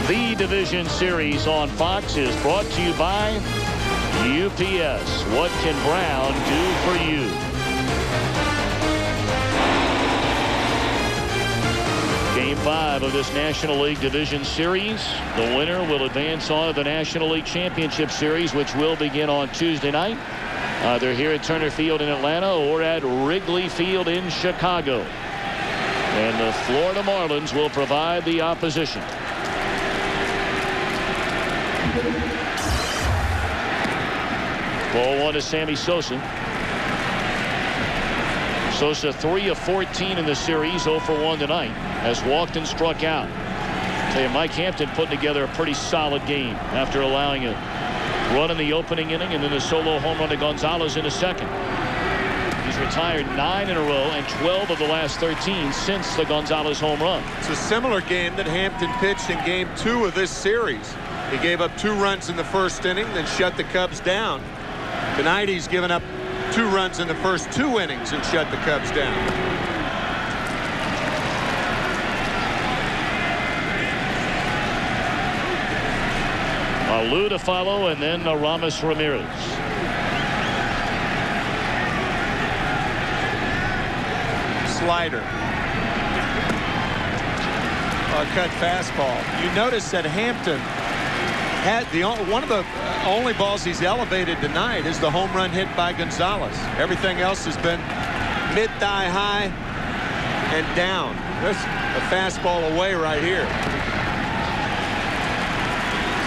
The Division Series on Fox is brought to you by UPS. What can Brown do for you? Game 5 of this National League Division Series. The winner will advance on to the National League Championship Series, which will begin on Tuesday night, either here at Turner Field in Atlanta or at Wrigley Field in Chicago. And the Florida Marlins will provide the opposition. Ball 1 to Sammy Sosa. Sosa 3 of 14 in the series, 0 for 1 tonight, as Lofton struck out. Tell you, Mike Hampton putting together a pretty solid game after allowing a run in the opening inning and then a solo home run to Gonzalez in the second. He's retired 9 in a row and 12 of the last 13 since the Gonzalez home run. It's a similar game that Hampton pitched in game 2 of this series. He gave up 2 runs in the first inning, then shut the Cubs down. Tonight he's given up 2 runs in the first 2 innings and shut the Cubs down. Alou to follow, and then Aramis Ramirez. Slider. A cut fastball. You notice that Hampton had one of the only balls he's elevated tonight is the home run hit by Gonzalez. Everything else has been mid-thigh high and down. There's a fastball away right here.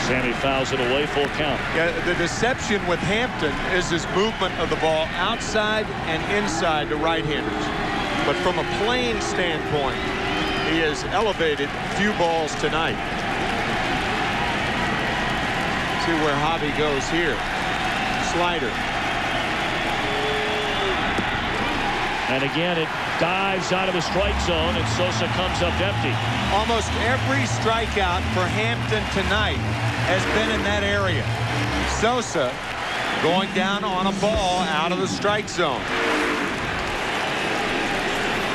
Sammy fouls it away, full count. Yeah, the deception with Hampton is his movement of the ball outside and inside to right-handers. But from a playing standpoint, he has elevated few balls tonight. See where Hobby goes here. Slider. And again, it dives out of the strike zone, and Sosa comes up empty. Almost every strikeout for Hampton tonight has been in that area. Sosa going down on a ball out of the strike zone.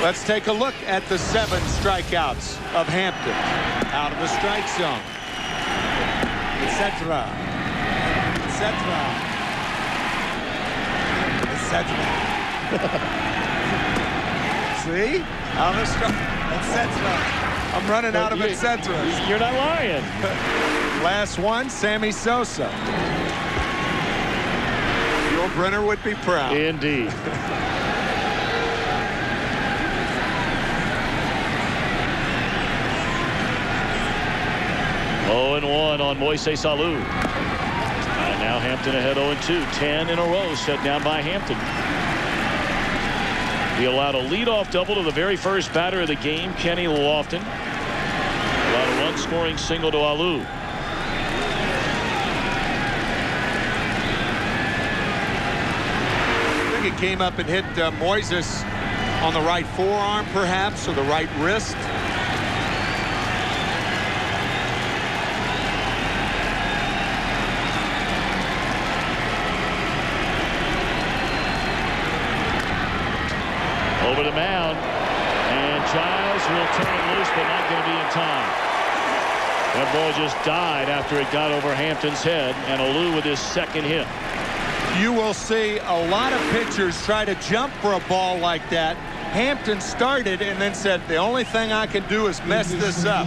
Let's take a look at the 7 strikeouts of Hampton out of the strike zone. Etc. Etc. Etc. See? Out of the strike. Etc. I'm running out of etc. You're not lying. Last one, Sammy Sosa. Your Brenner would be proud. Indeed. Oh, and 1 on Moises Alou. And now Hampton ahead 0-2. 10 in a row set down by Hampton. He allowed a leadoff double to the very first batter of the game, Kenny Lofton. Allowed a run-scoring single to Alou. I think it came up and hit Moises on the right forearm, perhaps, or the right wrist. Over the mound, and Giles will turn it loose, but not going to be in time. That ball just died after it got over Hampton's head, and Alou with his second hit. You will see a lot of pitchers try to jump for a ball like that. Hampton started and then said, the only thing I can do is mess this up.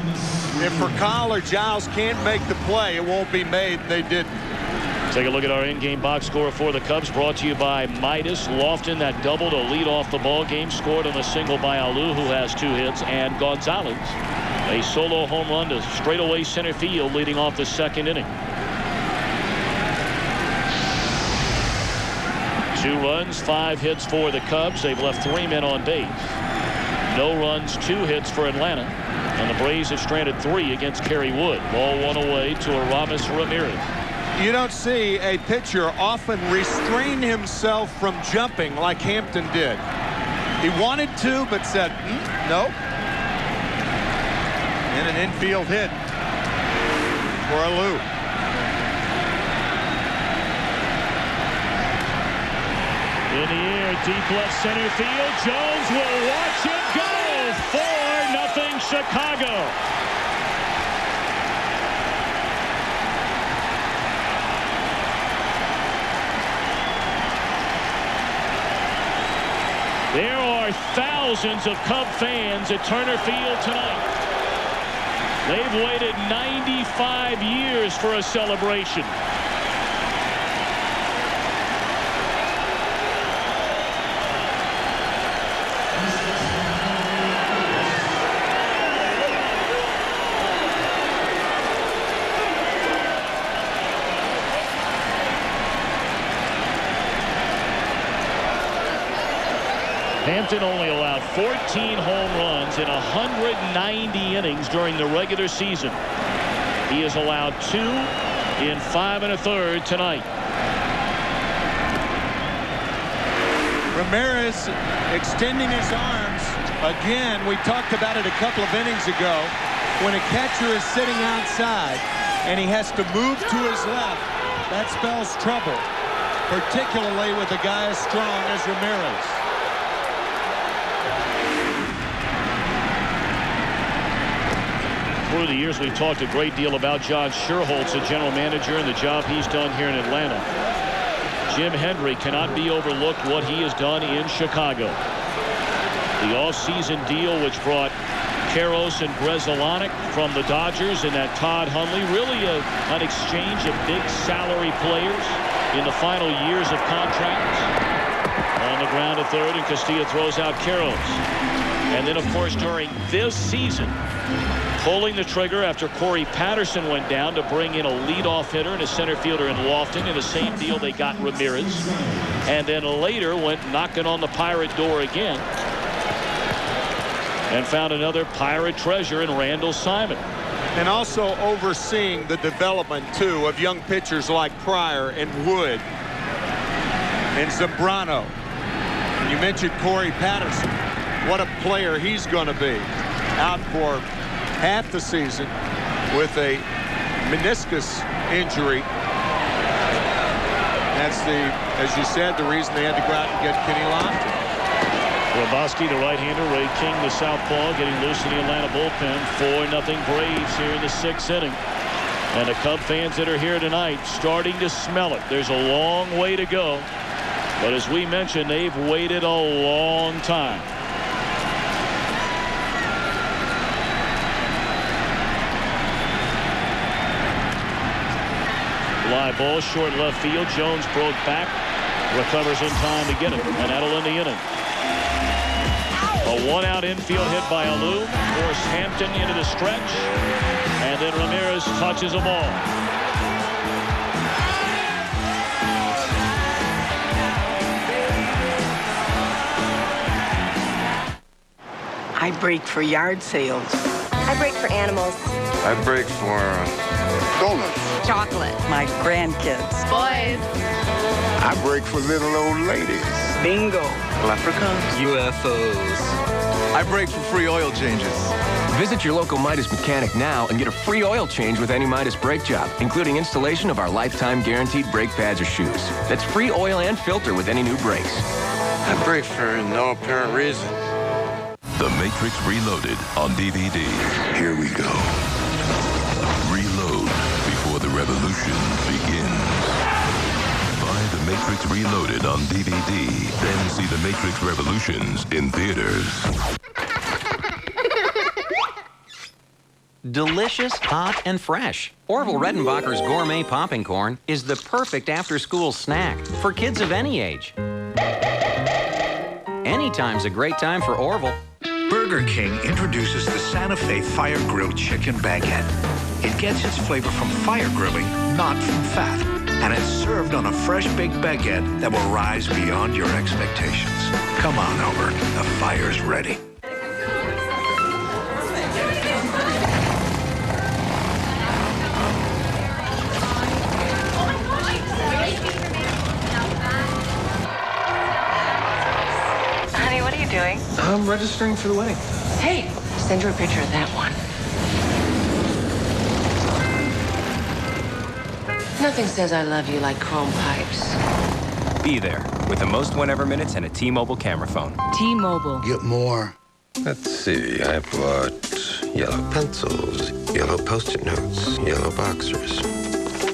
If Vercal or Giles can't make the play, it won't be made. They didn't. Take a look at our in-game box score for the Cubs, brought to you by Midas. Lofton, that double to lead off the ball game, scored on a single by Alou, who has 2 hits, and Gonzalez, a solo home run to straightaway center field, leading off the second inning. 2 runs, 5 hits for the Cubs. They've left 3 men on base. No runs, 2 hits for Atlanta, and the Braves have stranded 3 against Kerry Wood. Ball 1 away to Aramis Ramirez. You don't see a pitcher often restrain himself from jumping like Hampton did. He wanted to, but said, nope. And an infield hit for Alou. In the air, deep left center field. Jones will watch it go. 4-0 Chicago. thousands of Cub fans at Turner Field tonight. They've waited 95 years for a celebration. Hampton only allowed 14 home runs in 190 innings during the regular season. He has allowed 2 in 5 1/3 tonight. Ramirez extending his arms. Again, we talked about it a couple of innings ago. When a catcher is sitting outside and he has to move to his left, that spells trouble, particularly with a guy as strong as Ramirez. Through the years, we've talked a great deal about John Sherholtz, the general manager, and the job he's done here in Atlanta. Jim Hendry cannot be overlooked what he has done in Chicago. The offseason deal which brought Karros and Bresolonic from the Dodgers and that Todd Hundley, really an exchange of big salary players in the final years of contracts. On the ground at third, and Castilla throws out Karros. And then, of course, during this season, pulling the trigger after Corey Patterson went down to bring in a leadoff hitter and a center fielder in Lofton. In the same deal, they got Ramirez. And then later went knocking on the Pirate door again and found another Pirate treasure in Randall Simon. And also overseeing the development, too, of young pitchers like Pryor and Wood and Zambrano. And you mentioned Corey Patterson. What a player he's going to be. Out for half the season with a meniscus injury. That's as you said, the reason they had to go out and get Kenny Lofton. Roboski, the right-hander, Ray King, the southpaw, getting loose in the Atlanta bullpen. 4-0 Braves here in the 6th inning. And the Cub fans that are here tonight starting to smell it. There's a long way to go. But as we mentioned, they've waited a long time. Fly ball, short left field. Jones broke back. Recovers in time to get it. And that'll end the inning. A one-out infield hit by Alou. Forced Hampton into the stretch. And then Ramirez touches a ball. I break for yard sales. I break for animals. I break for donuts. Chocolate. My grandkids. Boys. I break for little old ladies. Bingo. Leprechauns. UFOs. I break for free oil changes. Visit your local Midas mechanic now and get a free oil change with any Midas brake job, including installation of our lifetime guaranteed brake pads or shoes. That's free oil and filter with any new brakes. I break for no apparent reason. The Matrix Reloaded on DVD. Here we go. Reload before the revolution begins. Buy The Matrix Reloaded on DVD. Then see The Matrix Revolutions in theaters. Delicious, hot, and fresh. Orville Redenbacher's Gourmet Popping Corn is the perfect after-school snack for kids of any age. Anytime's a great time for Orville. Burger King introduces the Santa Fe Fire Grilled Chicken Baguette. It gets its flavor from fire grilling, not from fat. And it's served on a fresh baked baguette that will rise beyond your expectations. Come on over, the fire's ready. Honey, what are you doing? I'm registering for the wedding. Hey, send her a picture of that one. Nothing says I love you like chrome pipes. Be there with the most whenever minutes and a T-Mobile camera phone. T-Mobile. Get more. Let's see, I bought yellow pencils, yellow Post-it notes, yellow boxers.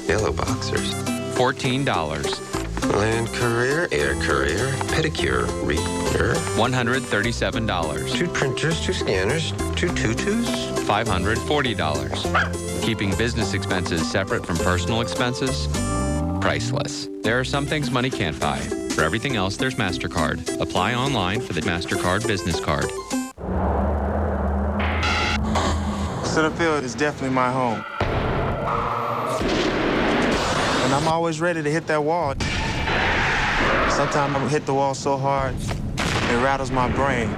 Yellow boxers. $14. Land courier, air courier, pedicure, reader. $137. 2 printers, 2 scanners, 2 tutus. $540. Keeping business expenses separate from personal expenses? Priceless. There are some things money can't buy. For everything else, there's MasterCard. Apply online for the MasterCard Business Card. Center field is definitely my home. And I'm always ready to hit that wall. Sometimes I hit the wall so hard, it rattles my brain.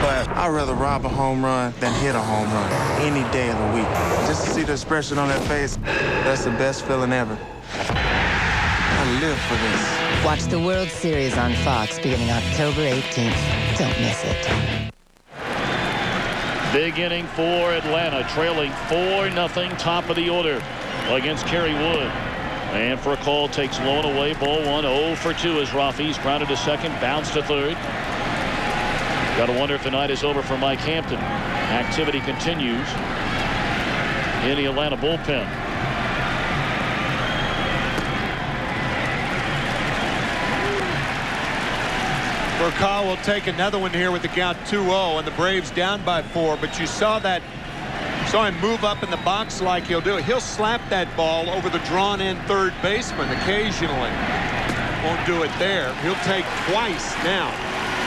But I'd rather rob a home run than hit a home run any day of the week. Just to see the expression on their face, that's the best feeling ever. I live for this. Watch the World Series on Fox beginning October 18th. Don't miss it. Big inning for Atlanta, trailing 4-0, top of the order against Kerry Wood. And for a call, takes low and away, ball 1, 0 for 2 as Rafi's grounded to second, bounced to third. Got to wonder if the night is over for Mike Hampton. Activity continues in the Atlanta bullpen. Burkall will take another one here with the count 2-0, and the Braves down by 4. But you saw him move up in the box like he'll do. He'll slap that ball over the drawn-in third baseman occasionally. Won't do it there. He'll take twice now.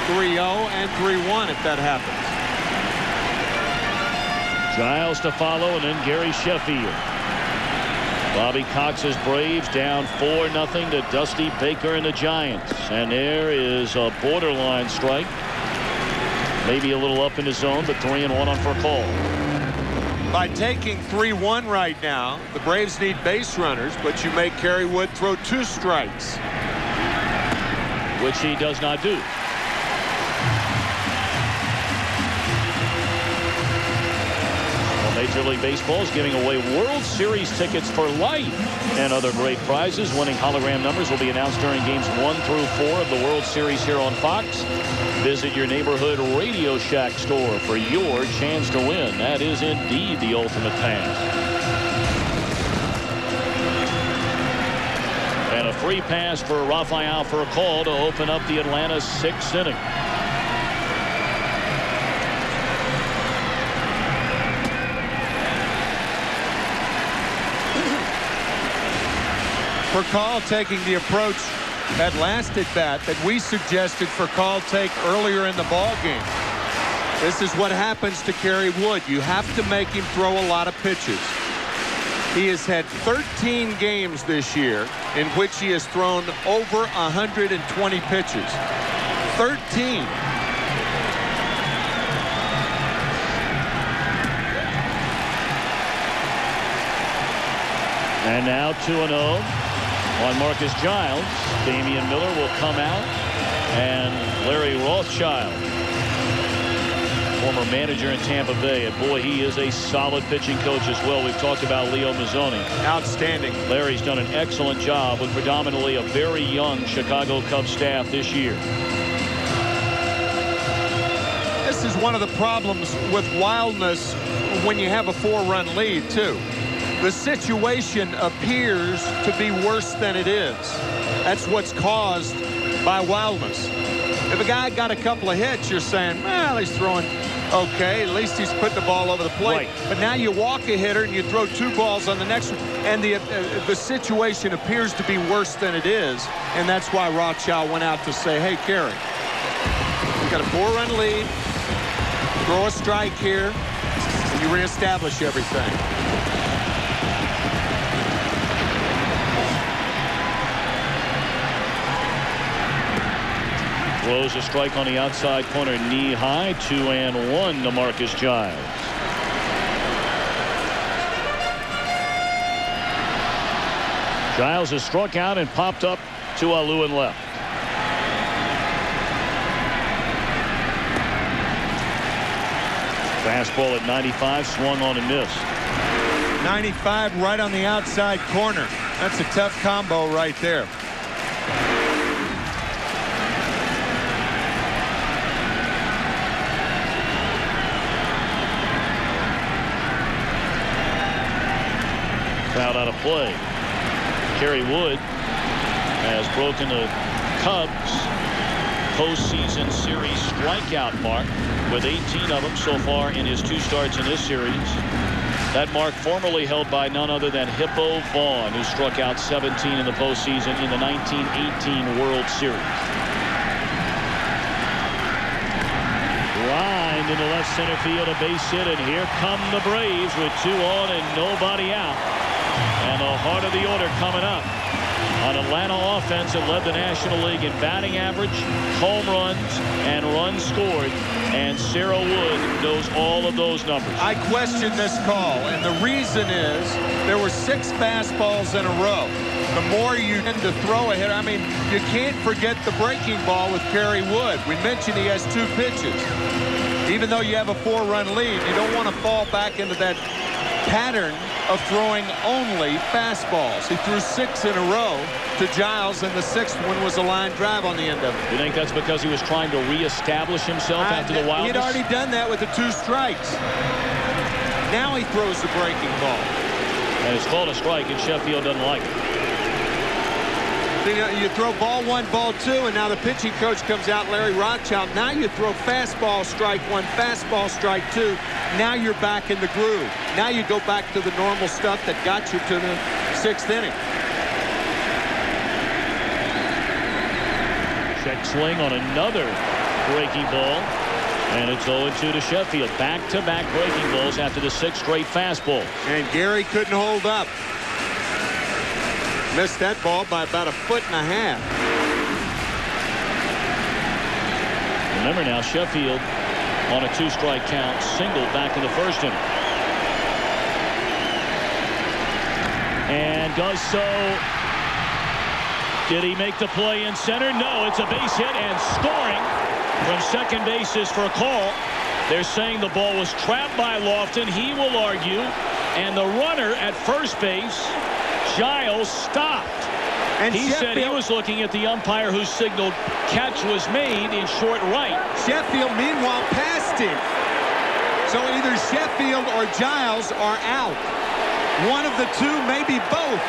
3-0 and 3-1 if that happens. Giles to follow, and then Gary Sheffield. Bobby Cox's Braves down 4-0 to Dusty Baker and the Giants. And there is a borderline strike. Maybe a little up in the zone, but 3-1 on for a call. By taking 3-1 right now, the Braves need base runners, but you make Kerry Wood throw 2 strikes. Which he does not do. Major League Baseball is giving away World Series tickets for life and other great prizes. Winning hologram numbers will be announced during games 1 through 4 of the World Series here on Fox. Visit your neighborhood Radio Shack store for your chance to win. That is indeed the ultimate task. And a free pass for Rafael for a call to open up the Atlanta 6th inning. Burkall taking the approach at last at bat that we suggested Burkall take earlier in the ball game. This is what happens to Kerry Wood. You have to make him throw a lot of pitches. He has had 13 games this year in which he has thrown over 120 pitches. 13. And now 2-0 on Marcus Giles. Damian Miller will come out, and Larry Rothschild, former manager in Tampa Bay, and boy, he is a solid pitching coach as well. We've talked about Leo Mazzoni. Outstanding. Larry's done an excellent job with predominantly a very young Chicago Cubs staff this year. This is one of the problems with wildness when you have a 4-run lead, too. The situation appears to be worse than it is. That's what's caused by wildness. If a guy got a couple of hits, you're saying, well, he's throwing okay. At least he's putting the ball over the plate. Right. But now you walk a hitter and you throw 2 balls on the next one. And the situation appears to be worse than it is. And that's why Rothschild went out to say, hey, Kerry, we got a 4-run lead. Throw a strike here, and you reestablish everything. Throws a strike on the outside corner, knee high, 2-1 to Marcus Giles. Giles has struck out and popped up to Lewin left. Fastball at 95, swung on and missed. 95 right on the outside corner. That's a tough combo right there. Fouled out of play. Kerry Wood has broken the Cubs postseason series strikeout mark with 18 of them so far in his 2 starts in this series. That mark formerly held by none other than Hippo Vaughn, who struck out 17 in the postseason in the 1918 World Series. Line into left center field, a base hit, and here come the Braves with 2 on and nobody out. And the heart of the order coming up. An Atlanta offense that led the National League in batting average, home runs, and runs scored. And Sarah Wood knows all of those numbers. I question this call, and the reason is there were 6 fastballs in a row. The more you tend to throw a hitter, I mean, you can't forget the breaking ball with Kerry Wood. We mentioned he has 2 pitches. Even though you have a 4-run lead, you don't want to fall back into that pattern of throwing only fastballs. He threw 6 in a row to Giles, and the 6th one was a line drive on the end of it. You think that's because he was trying to reestablish himself after the wildness? He'd already done that with the 2 strikes. Now he throws the breaking ball. And it's called a strike, and Sheffield doesn't like it. You throw ball 1, ball 2, and now the pitching coach comes out, Larry Rothschild. Now you throw fastball, strike 1, fastball, strike 2. Now you're back in the groove. Now you go back to the normal stuff that got you to the 6th inning. Check swing on another breaking ball. And it's 0-2 to Sheffield. Back-to-back breaking balls after the 6th straight fastball. And Gary couldn't hold up. Missed that ball by about 1.5 feet. Remember now, Sheffield on a 2-strike count, singled back in the 1st inning. And does so. Did he make the play in center? No, it's a base hit, and scoring from second base is for a call. They're saying the ball was trapped by Lofton. He will argue. And the runner at first base, Giles, stopped. And he said he was looking at the umpire who signaled catch was made in short right. Sheffield, meanwhile, passed him. So either Sheffield or Giles are out. One of the 2, maybe both.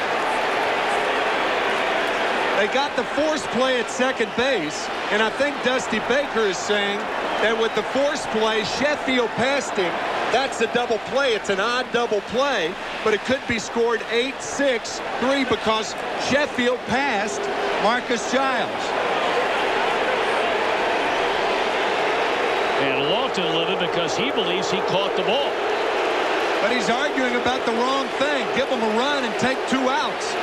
They got the force play at second base, and I think Dusty Baker is saying that with the force play, Sheffield passed him. That's a double play. It's an odd double play, but it could be scored 8-6-3 because Sheffield passed Marcus Giles. And Lofton livid because he believes he caught the ball. But he's arguing about the wrong thing. Give him a run and take 2 outs.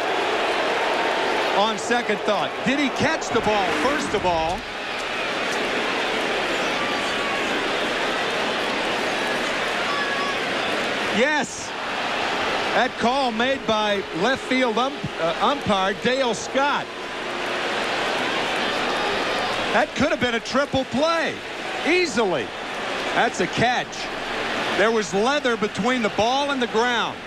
On second thought, did he catch the ball? First of all, yes. That call made by left field umpire Dale Scott. That could have been a triple play. Easily. That's a catch. There was leather between the ball and the ground.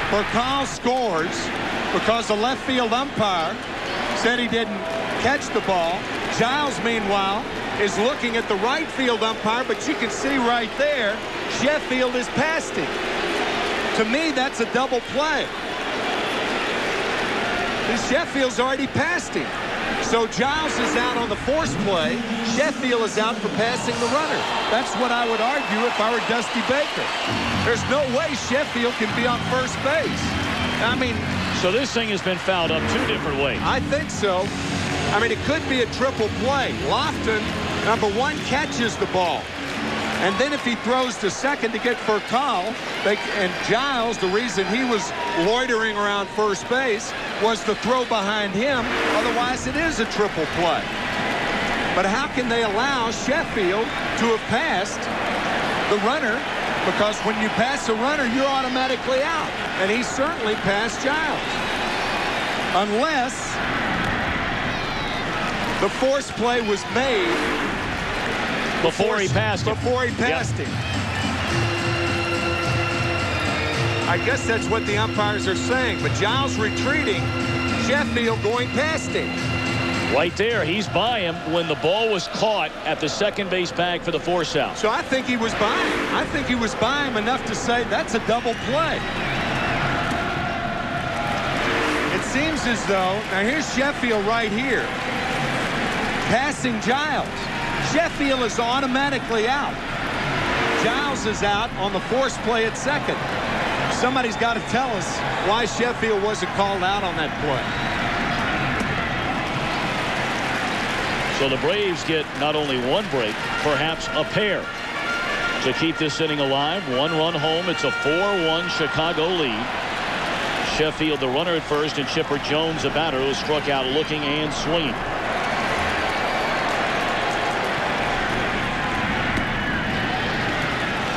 Burkall scores because the left field umpire said he didn't catch the ball. Giles, meanwhile, is looking at the right field umpire, but you can see right there, Sheffield is past him. To me, that's a double play. Sheffield's already passed him. So Giles is out on the force play. Sheffield is out for passing the runner. That's what I would argue if I were Dusty Baker. There's no way Sheffield can be on first base. I mean, so this thing has been fouled up 2 different ways. I think so. I mean, it could be a triple play. Lofton, number 1, catches the ball. And then if he throws to second to get Burkall, and Giles, the reason he was loitering around first base was the throw behind him. Otherwise, it is a triple play. But how can they allow Sheffield to have passed the runner? Because when you pass a runner, you're automatically out. And he certainly passed Giles. Unless the force play was made before he passed him. Him. I guess that's what the umpires are saying. But Giles retreating, Sheffield going past him. Right there, he's by him when the ball was caught at the second base bag for the force out. So I think he was by him. I think he was by him enough to say that's a double play. seems as though, now here's Sheffield right here, passing Giles. Sheffield is automatically out. Giles is out on the forced play at second. Somebody's got to tell us why Sheffield wasn't called out on that play. So the Braves get not only one break, perhaps a pair to keep this inning alive. 1 run home. It's a 4-1 Chicago lead. Sheffield the runner at first, and Chipper Jones a batter who struck out looking and swinging.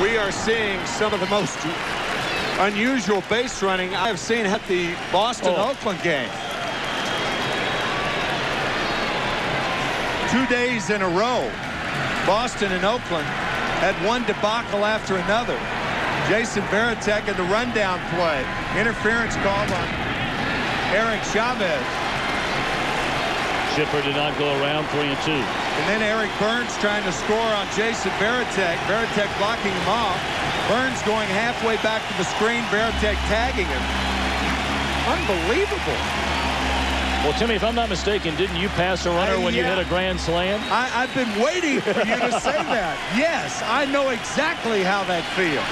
We are seeing some of the most unusual base running I have seen at the Boston-Oakland game. 2 days in a row, Boston and Oakland had one debacle after another. Jason Varitek in the rundown play. Interference called on Eric Chavez. Chipper did not go around 3-2. And then Eric Burns trying to score on Jason Varitek. Varitek blocking him off. Burns going halfway back to the screen. Varitek tagging him. Unbelievable. Well, Timmy, if I'm not mistaken, didn't you pass a runner when you hit a grand slam? I've been waiting for you to say that. Yes, I know exactly how that feels.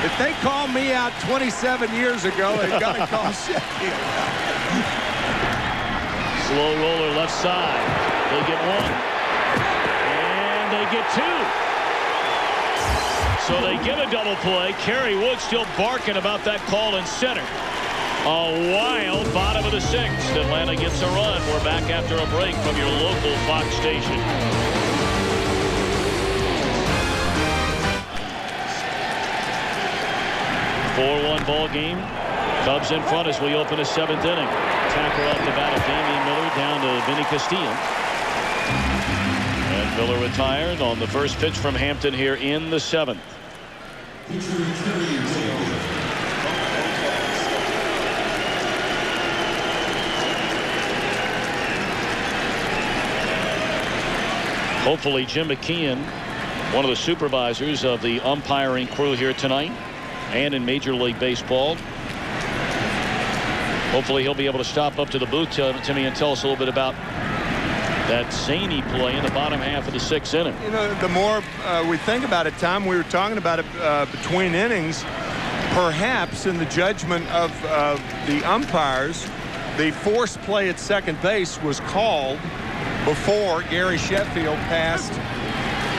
If they called me out 27 years ago, they've got to call Sheffield out. Slow roller left side. They get one. And they get two. So they get a double play. Kerry Wood still barking about that call in center. A wild bottom of the sixth. Atlanta gets a run. We're back after a break from your local Fox station. (4-1) ball game. Cubs in front as we open a 7th inning. Tacker off the bat of Damian Miller down to Vinny Castilla. And Miller retired on the first pitch from Hampton here in the 7th. Hopefully Jim McKeon, one of the supervisors of the umpiring crew here tonight and in Major League Baseball. Hopefully he'll be able to stop up to the booth, Timmy, and tell us a little bit about that zany play in the bottom half of the 6th inning. You know, the more we think about it, Tom, we were talking about it between innings, perhaps in the judgment of the umpires, the forced play at second base was called before Gary Sheffield passed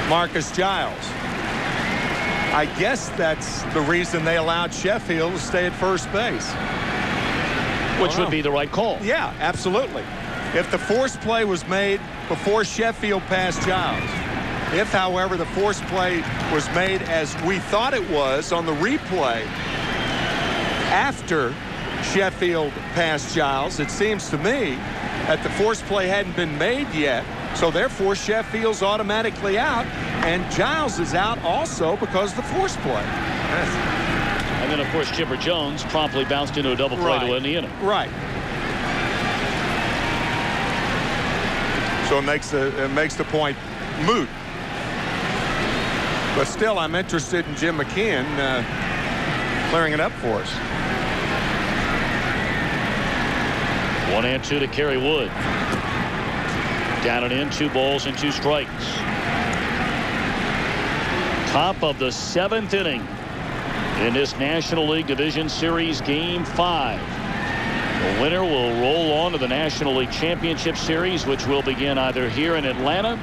Marcus Giles. I guess that's the reason they allowed Sheffield to stay at first base. Which would be the right call. Yeah, absolutely. If the forced play was made before Sheffield passed Giles, if, however, the forced play was made as we thought it was on the replay after Sheffield passed Giles, it seems to me that the forced play hadn't been made yet, so therefore Sheffield's automatically out, and Giles is out also because of the forced play. And then, of course, Chipper Jones promptly bounced into a double play to end the inning. Right. So it makes the point moot. But still, I'm interested in Jim McKeon clearing it up for us. 1-2 to Kerry Wood. Down and in, 2 balls and 2 strikes. Top of the 7th inning in this National League Division Series Game 5. The winner will roll on to the National League Championship Series, which will begin either here in Atlanta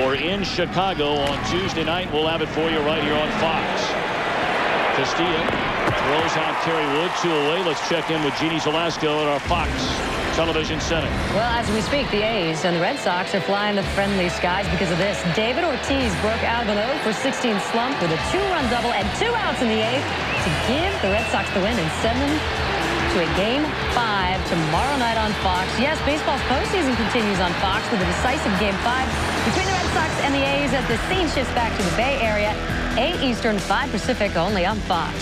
or in Chicago on Tuesday night. We'll have it for you right here on Fox. Castilla throws out Kerry Wood, 2 away. Let's check in with Jeannie Zelasco at our Fox Television Center. Well, as we speak, the A's and the Red Sox are flying the friendly skies because of this. David Ortiz broke out of an 0-for-16 slump with a 2-run double and 2 outs in the 8th to give the Red Sox the win and send them to a Game 5 tomorrow night on Fox. Yes, baseball's postseason continues on Fox with a decisive Game 5 between the Red Sox and the A's as the scene shifts back to the Bay Area. 8 Eastern, 5 Pacific, only on Fox.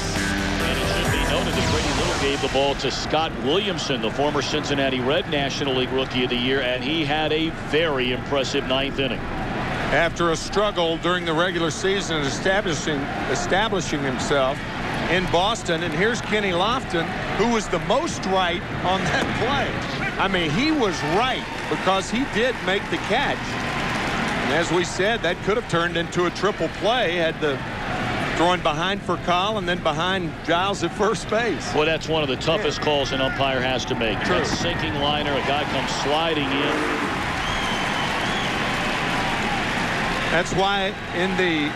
And it should be noted that Brady Little gave the ball to Scott Williamson, the former Cincinnati Red National League Rookie of the Year, and he had a very impressive 9th inning. After a struggle during the regular season establishing himself, in Boston. And here's Kenny Lofton, who was the most right on that play. I mean, he was right because he did make the catch. And as we said, that could have turned into a triple play had the throwing behind for Call and then behind Giles at first base. Well, that's one of the toughest calls an umpire has to make. True. That sinking liner, a guy comes sliding in. That's why in the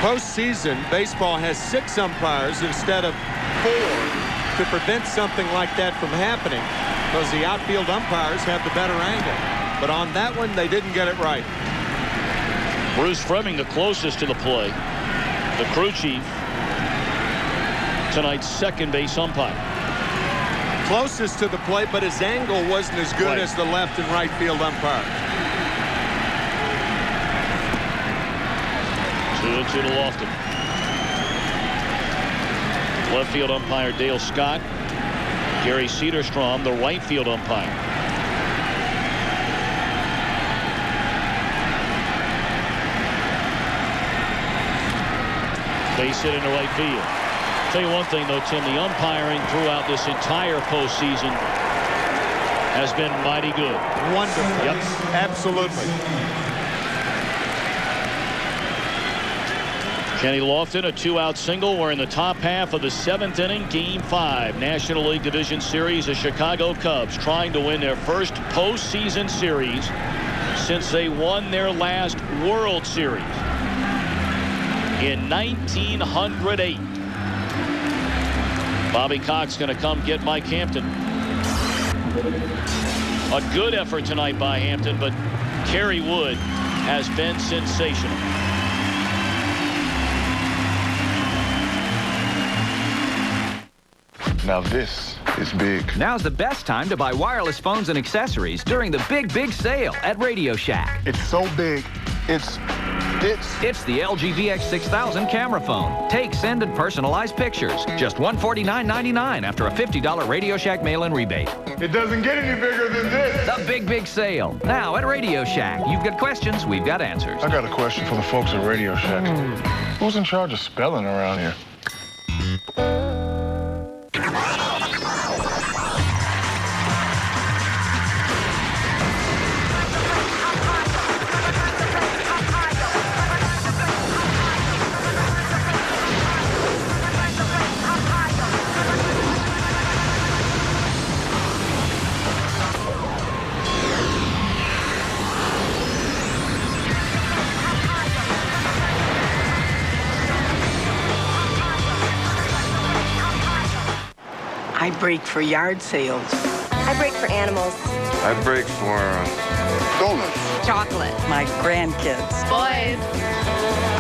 postseason, baseball has 6 umpires instead of 4 to prevent something like that from happening, because the outfield umpires have the better angle. But on that one, they didn't get it right. Bruce Fleming, the closest to the play. The crew chief, tonight's second base umpire. Closest to the play, but his angle wasn't as good as the left and right field umpire. 2-2 to Lofton. Left field umpire Dale Scott. Gary Cederstrom, the right field umpire. Base hit into right field. Tell you one thing, though, Tim, the umpiring throughout this entire postseason has been mighty good. Wonderful. Yep. Absolutely. Kenny Lofton, a 2-out single. We're in the top half of the 7th inning, Game 5, National League Division Series. The Chicago Cubs trying to win their first postseason series since they won their last World Series in 1908. Bobby Cox going to come get Mike Hampton. A good effort tonight by Hampton, but Kerry Wood has been sensational. Now this is big. Now's the best time to buy wireless phones and accessories during the big sale at Radio Shack. It's so big. It's the LG VX6000 camera phone. Take, send, and personalize pictures. Just $149.99 after a $50 Radio Shack mail-in rebate. It doesn't get any bigger than this. The big sale. Now at Radio Shack. You've got questions, we've got answers. I got a question for the folks at Radio Shack. Who's in charge of spelling around here? I break for yard sales. I break for animals. I break for donuts. Chocolate. My grandkids. Boys.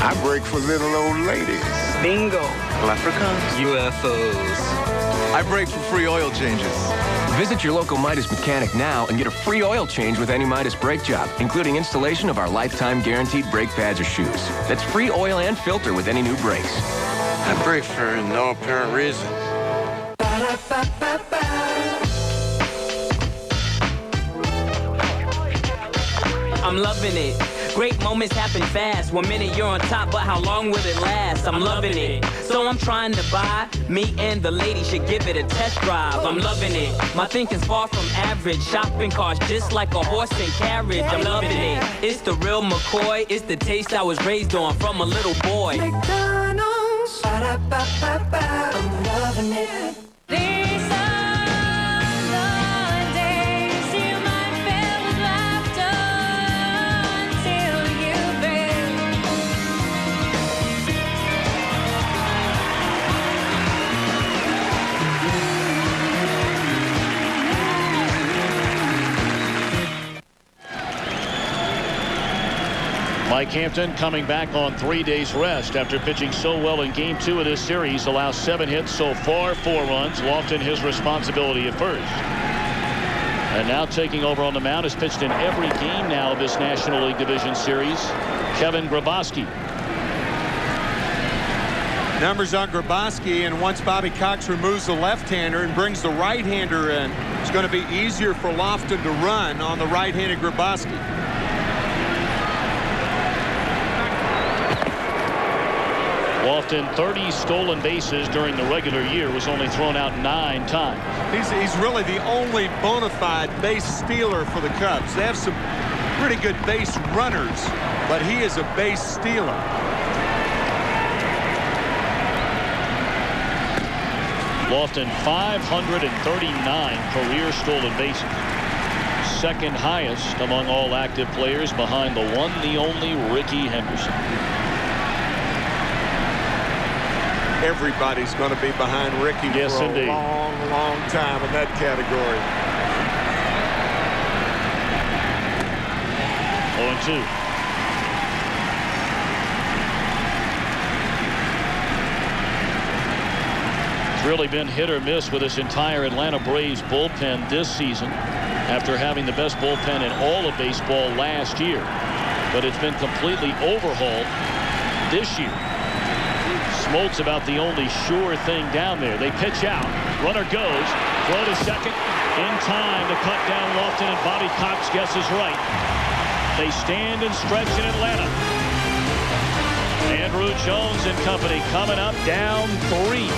I break for little old ladies. Bingo. leprechauns. UFOs. I break for free oil changes. Visit your local Midas mechanic now and get a free oil change with any Midas brake job, including installation of our lifetime guaranteed brake pads or shoes. That's free oil and filter with any new brakes. I break for no apparent reason. I'm loving it. Great moments happen fast. 1 minute you're on top, but how long will it last? I'm loving it. So I'm trying to buy. Me and the lady should give it a test drive. I'm loving it. My thinking's far from average. Shopping carts just like a horse and carriage. I'm loving it. It's the real McCoy. It's the taste I was raised on from a little boy. McDonald's. I'm loving it. These are the days you might fill with laughter until you break. Mike Hampton coming back on 3 days rest after pitching so well in Game 2 of this series. Allows 7 hits so far, 4 runs. Lofton his responsibility at first. And now taking over on the mound, has pitched in every game now of this National League Division Series, Kevin Grabowski. Numbers on Grabowski, and once Bobby Cox removes the left-hander and brings the right-hander in, it's going to be easier for Lofton to run on the right-handed Grabowski. Lofton, 30 stolen bases during the regular year, was only thrown out 9 times. He's really the only bona fide base stealer for the Cubs. They have some pretty good base runners, but he is a base stealer. Lofton, 539 career stolen bases. Second highest among all active players, behind the one, the only Ricky Henderson. Everybody's going to be behind Ricky for a long, long time in that category. 0-2. It's really been hit or miss with this entire Atlanta Braves bullpen this season, after having the best bullpen in all of baseball last year. But it's been completely overhauled this year. Smoltz about the only sure thing down there. They pitch out. Runner goes. Throw to second. In time to cut down Lofton, and Bobby Cox guesses right. They stand and stretch in Atlanta. Andrew Jones and company coming up, down 3.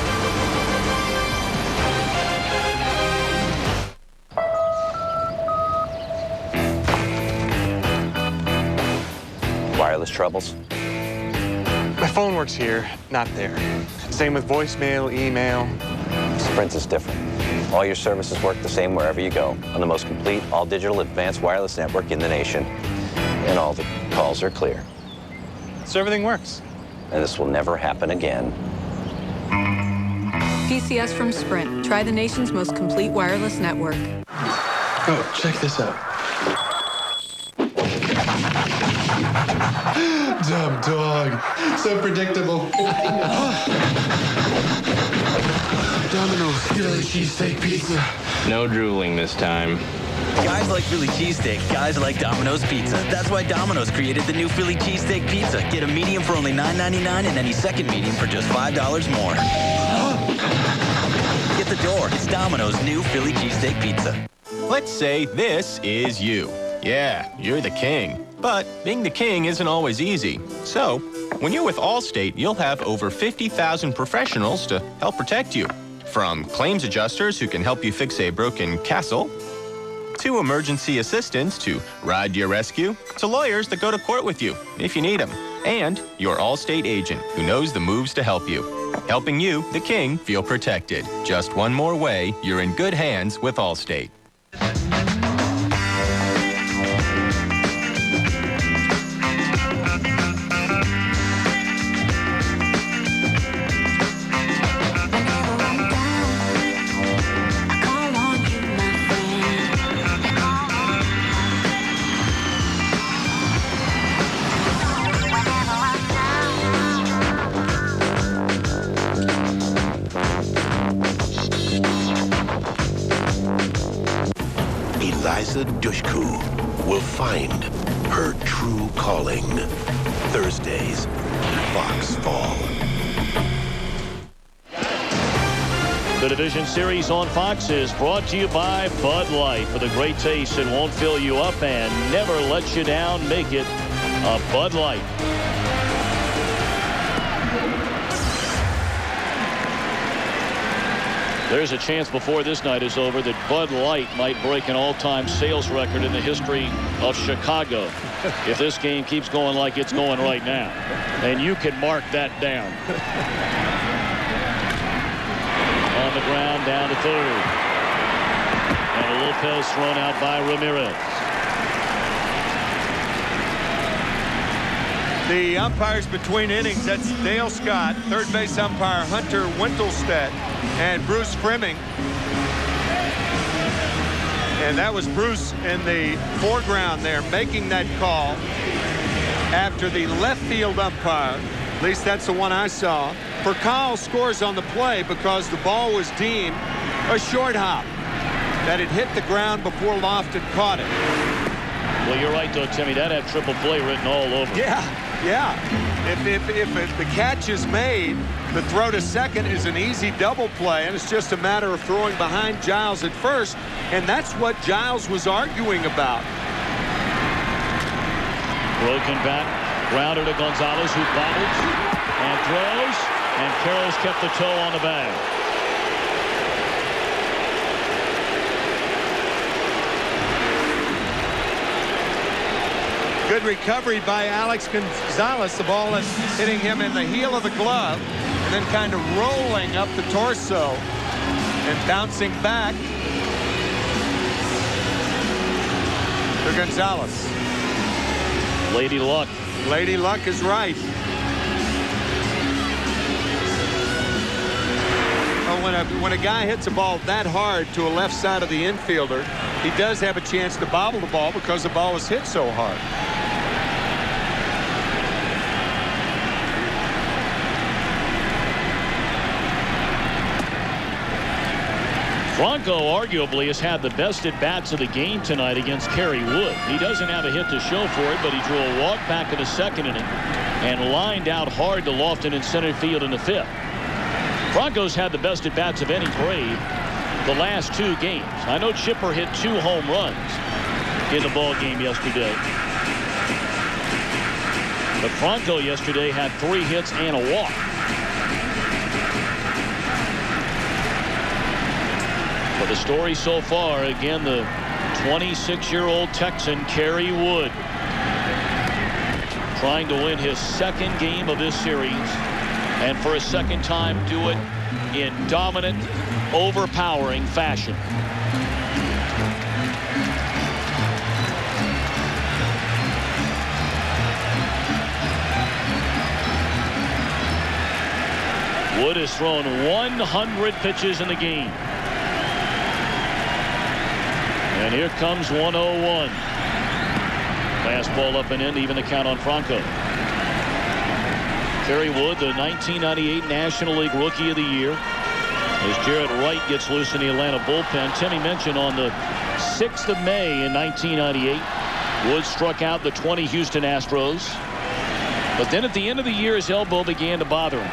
Wireless troubles? My phone works here, not there. Same with voicemail, email. Sprint is different. All your services work the same wherever you go, on the most complete, all-digital, advanced wireless network in the nation. And all the calls are clear. So everything works. And this will never happen again. PCS from Sprint. Try the nation's most complete wireless network. Oh, check this out. Dumb dog. So predictable. Domino's Philly cheesesteak pizza. No drooling this time. Guys like Philly cheesesteak. Guys like Domino's pizza. That's why Domino's created the new Philly cheesesteak pizza. Get a medium for only $9.99 and any second medium for just $5 more. Get the door. It's Domino's new Philly cheesesteak pizza. Let's say this is you. Yeah, you're the king. But being the king isn't always easy. So, when you're with Allstate, you'll have over 50,000 professionals to help protect you. From claims adjusters who can help you fix a broken castle, to emergency assistants to ride your rescue, to lawyers that go to court with you if you need them, and your Allstate agent who knows the moves to help you. Helping you, the king, feel protected. Just one more way you're in good hands with Allstate. Dushku will find her true calling. Thursdays, Fox Fall. The Division Series on Fox is brought to you by Bud Light. For the great taste that won't fill you up and never let you down, make it a Bud Light. There's a chance before this night is over that Bud Light might break an all-time sales record in the history of Chicago if this game keeps going like it's going right now. And you can mark that down. On the ground, down to third. And Lopez thrown out by Ramirez. The umpires between innings, that's Dale Scott, third base umpire Hunter Wintelstedt, and Bruce Fremming. And that was Bruce in the foreground there making that call after the left field umpire, at least that's the one I saw, for Kyle scores on the play because the ball was deemed a short hop, that it hit the ground before Lofton caught it. Well, you're right, though, Timmy. That had triple play written all over. Yeah. If the catch is made, the throw to second is an easy double play, and it's just a matter of throwing behind Giles at first, and that's what Giles was arguing about. Broken bat, grounder to Gonzalez, who bobbles, And throws. And Carroll's kept the toe on the bag. Good recovery by Alex Gonzalez. The ball is hitting him in the heel of the glove and then kind of rolling up the torso and bouncing back to Gonzalez. Lady Luck. Lady Luck is right. When a guy hits a ball that hard to a left side of the infielder, he does have a chance to bobble the ball because the ball was hit so hard. Franco arguably has had the best at-bats of the game tonight against Kerry Wood. He doesn't have a hit to show for it, but he drew a walk back in the second inning and lined out hard to Lofton in center field in the fifth. Franco's had the best at-bats of any Brave the last 2 games. I know Chipper hit 2 home runs in the ball game yesterday. But Franco yesterday had 3 hits and a walk. But the story so far, again, the 26-year-old Texan, Kerry Wood, trying to win his 2nd game of this series, and for a 2nd time do it in dominant, overpowering fashion. Wood has thrown 100 pitches in the game. And here comes 1-0-1. Fastball up and in to even the count on Franco. Kerry Wood, the 1998 National League Rookie of the Year, as Jared Wright gets loose in the Atlanta bullpen. Timmy mentioned on the 6th of May in 1998, Wood struck out the 20 Houston Astros. But then at the end of the year, his elbow began to bother him.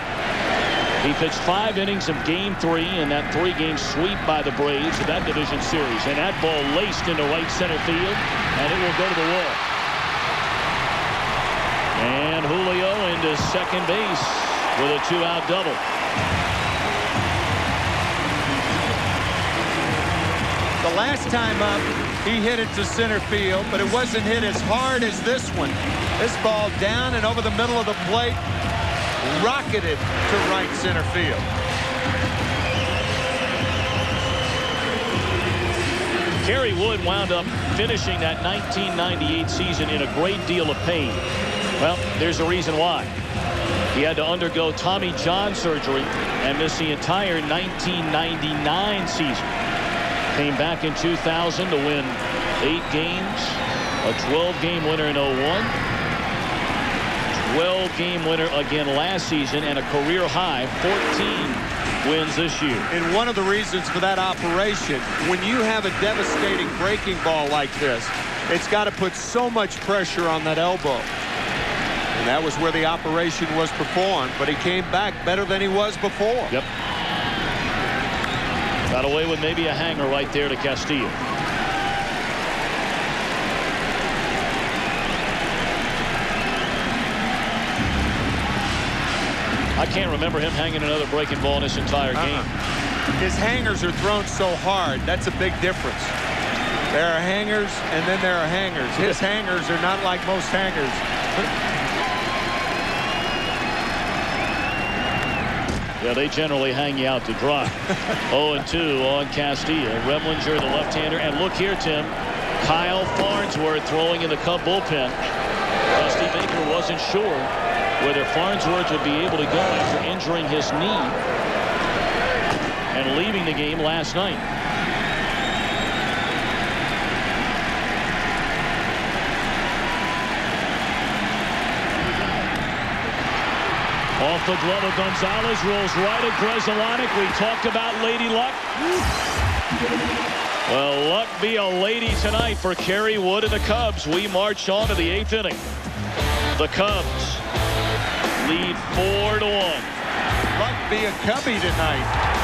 He pitched 5 innings of Game 3 in that 3-game sweep by the Braves of that division series. And that ball laced into right center field, and it will go to the wall. And Julio into second base with a 2-out double. The last time up, he hit it to center field, but it wasn't hit as hard as this one. This ball down and over the middle of the plate, rocketed to right center field. Kerry Wood wound up finishing that 1998 season in a great deal of pain. Well, there's a reason why. He had to undergo Tommy John surgery and miss the entire 1999 season. Came back in 2000 to win 8 games, a 12-game winner in 01. 12-game winner again last season, and a career high 14 wins this year. And one of the reasons for that operation, when you have a devastating breaking ball like this, it's got to put so much pressure on that elbow. And that was where the operation was performed, but he came back better than he was before. Yep. Got away with maybe a hanger right there to Castillo. I can't remember him hanging another breaking ball in this entire game. His hangers are thrown so hard. That's a big difference. There are hangers, and then there are hangers. His hangers are not like most hangers. Yeah, they generally hang you out to dry. 0-2 on Castillo. Remlinger, the left-hander. And look here, Tim. Kyle Farnsworth throwing in the Cub bullpen. Dusty Baker wasn't sure whether Farnsworth would be able to go after injuring his knee and leaving the game last night. Off the glove of Gonzalez, rolls right at Grzelcyk. We talked about Lady Luck. Well, luck be a lady tonight for Kerry Wood and the Cubs. We march on to the 8th inning. The Cubs lead 4-1. Luck be a Cubby tonight.